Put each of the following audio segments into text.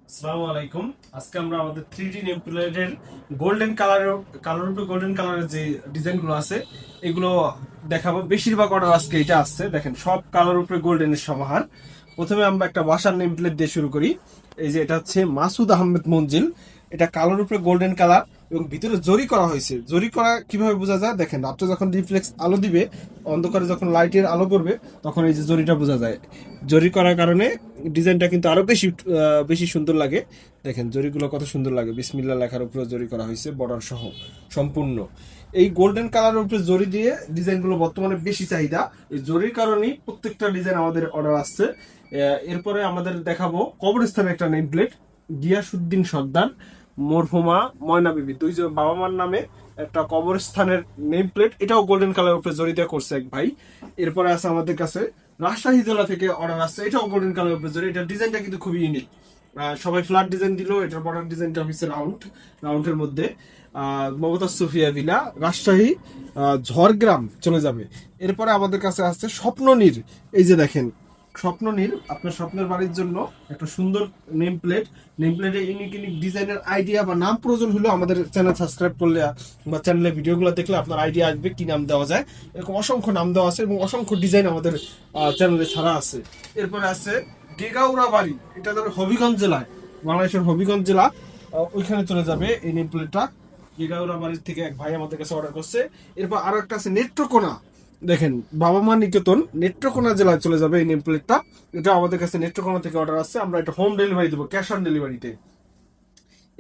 আসসালামু আলাইকুম। আজকে আমরা আমাদের 3D নেম প্লেটের গোল্ডেন কালারের উপরে গোল্ডেন কালারের যে ডিজাইনগুলো আছে এগুলো দেখাবো। বেশিরভাগ অর্ডার আজকে এটা আসছে, দেখেন সব কালার উপরে গোল্ডেনের সমাহার। প্রথমে আমরা একটা বাসার নেম প্লেট দিয়ে শুরু করি। এই যে এটা হচ্ছে মাসুদ আহমেদ মঞ্জিল। এটা কালার উপরে গোল্ডেন কালার এবং ভিতরে জরি করা হয়েছে। জরি করা কিভাবে বোঝা যায় দেখেন, রাত্রে যখন রিফ্লেক্স আলো দিবে, অন্ধকারে যখন লাইটের আলো পড়বে তখন এই যে জরিটা বোঝা যায়। জরি করার কারণে ডিজাইনটা কিন্তু আরো বেশি বেশি সুন্দর লাগে। দেখেন জরিগুলো কত সুন্দর লাগে, বিসমিল্লাহ লেখার উপরে জরি করা হয়েছে বর্ডার সহ সম্পূর্ণ। এই গোল্ডেন কালারের উপরে জরি দিয়ে ডিজাইনগুলো বর্তমানে বেশি চাহিদা। এই জরির কারণেই প্রত্যেকটা ডিজাইন আমাদের অর্ডার আসছে। এরপরে আমাদের দেখাবো কবরস্থানের একটা নেম প্লেট, গিয়াসউদ্দিন সর্দার মরহুমা ময়না বিবি, দুইজন বাবা মার নামে একটা কবরস্থানের নেম প্লেট। এটাও গোল্ডেন কালারের উপরে জরি দিয়ে করছে এক ভাই। এরপরে আছে আমাদের কাছে রাজশাহী জেলা থেকে অর্ডার আসছে, এটাও গোল্ডেন কালারের উপরে জরি। এটার ডিজাইনটা কিন্তু খুবই ইউনিক। সবাই ফ্ল্যাট ডিজাইন দিল, এটার বর্ডার ডিজাইনটা হচ্ছে রাউন্ডের মধ্যে। মমতাজ সুফিয়া ভিলা, রাজশাহী ঝড়গ্রাম চলে যাবে। এরপরে আমাদের কাছে আসছে স্বপ্ননীর। এই যে দেখেন স্বপ্ননীর, আপনার স্বপ্নের বাড়ির জন্য একটা সুন্দর নেম প্লেট। নেম প্লেটে ইউনিক ইউনিক ডিজাইনের আইডিয়া বা নাম প্রয়োজন হলেও আমাদের চ্যানেল সাবস্ক্রাইব করলে বা চ্যানেলে ভিডিওগুলো দেখলে আপনার আইডিয়া আসবে কি নাম দেওয়া যায়। এরকম অসংখ্য নাম দেওয়া আছে এবং অসংখ্য ডিজাইন আমাদের চ্যানেলে ছাড়া আছে। এরপরে আছে গেগাউড়া বাড়ি, এটা ধরো হবিগঞ্জ জেলায়, বাংলাদেশের হবিগঞ্জ জেলা, ওইখানে চলে যাবে এই নেম প্লেটটা। গেগাউড়া বাড়ির থেকে এক ভাই আমাদের কাছে অর্ডার করছে। এরপর আরো একটা আছে নেত্রকোনা, দেখেন বাবা মা নিকেতন, নেত্রকোনা জেলায় চলে যাবে এই নেম প্লেটটা। এটা আমাদের কাছে নেত্রকোনা থেকে অর্ডার আসছে, আমরা এটা হোম ডেলিভারি দেবো, ক্যাশ অন ডেলিভারিতে।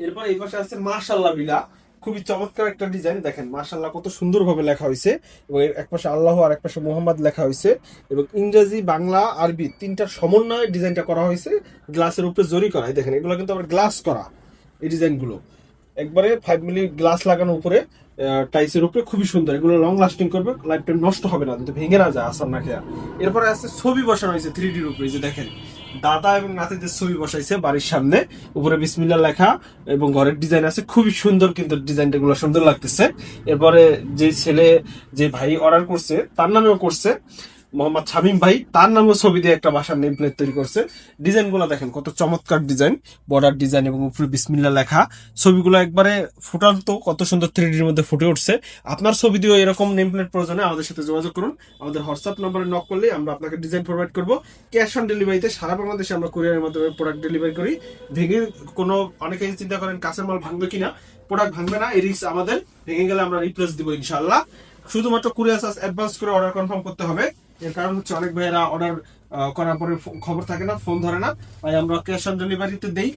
এরপর এই পাশে আছে মাশাল্লাহ বিলা, খুবই চমৎকার একটা ডিজাইন। দেখেন মাশাল্লাহ কত সুন্দরভাবে লেখা হয়েছে এবং এর এক পাশে আল্লাহ আর এক পাশে মোহাম্মদ লেখা হয়েছে এবং ইংরেজি বাংলা আরবি তিনটার সমন্বয়ে ডিজাইনটা করা হয়েছে। গ্লাসের উপরে জরি করা, দেখেন এগুলো কিন্তু আবার গ্লাস করা এই ডিজাইনগুলো, একবারে 5 মিলি গ্লাস লাগানো উপরে টাইসের উপরে, খুবই সুন্দর। এগুলো লং লাস্টিং করবে, লাইফ টাইম নষ্ট হবে না, যদি ভেঙে না যায় আসার না খেয়া। এরপরে আছে ছবি বসানো হয়েছে 3Dর উপরে, যে দেখেন দাদা এবং নাতিদের ছবি বসাইছে বাড়ির সামনে, উপরে বিসমিল্লাহ লেখা এবং ঘরের ডিজাইন আছে, খুবই সুন্দর কিন্তু ডিজাইনটা গুলো সুন্দর লাগতেছে। এরপরে যে ছেলে, যে ভাই অর্ডার করছে তার নামেও করছে, মোহাম্মদ শামীম ভাই, তার নামও ছবি দিয়ে একটা বাসার নেম প্লেট তৈরি করছে। ডিজাইনগুলো দেখেন কত চমৎকার ডিজাইন, বর্ডার ডিজাইন এবং উপরে বিসমিল্লাহ লেখা। ছবিগুলো একবারে ফুটান্ত, কত সুন্দর 3Dর মধ্যে ফুটে উঠছে। আপনার ছবি দিয়েও এরকম নেম প্লেট প্রয়োজনে আমাদের সাথে যোগাযোগ করুন। আমাদের হোয়াটসঅ্যাপ নম্বরে নক করলে আমরা আপনাকে ডিজাইন প্রোভাইড করব। ক্যাশ অন ডেলিভারিতে সারা বাংলাদেশে আমরা কুরিয়ারের মাধ্যমে প্রোডাক্ট ডেলিভারি করি। ভেঙে কোনো, অনেকেই চিন্তা করেন কাঁচের মাল ভাঙবে কিনা, প্রোডাক্ট ভাঙবে না, এই রিস্ক আমাদের। ভেঙে গেলে আমরা রিপ্লেস দিব ইনশাআল্লাহ। শুধুমাত্র কুরিয়ার চার্জ অ্যাডভান্স করে অর্ডার কনফার্ম করতে হবে। এর কারণ হচ্ছে অনেক ভাইয়েরা অর্ডার করার পরে খবর থাকে না, ফোন ধরে না, তাই আমরা ক্যাশ অন ডেলিভারিতে দেই।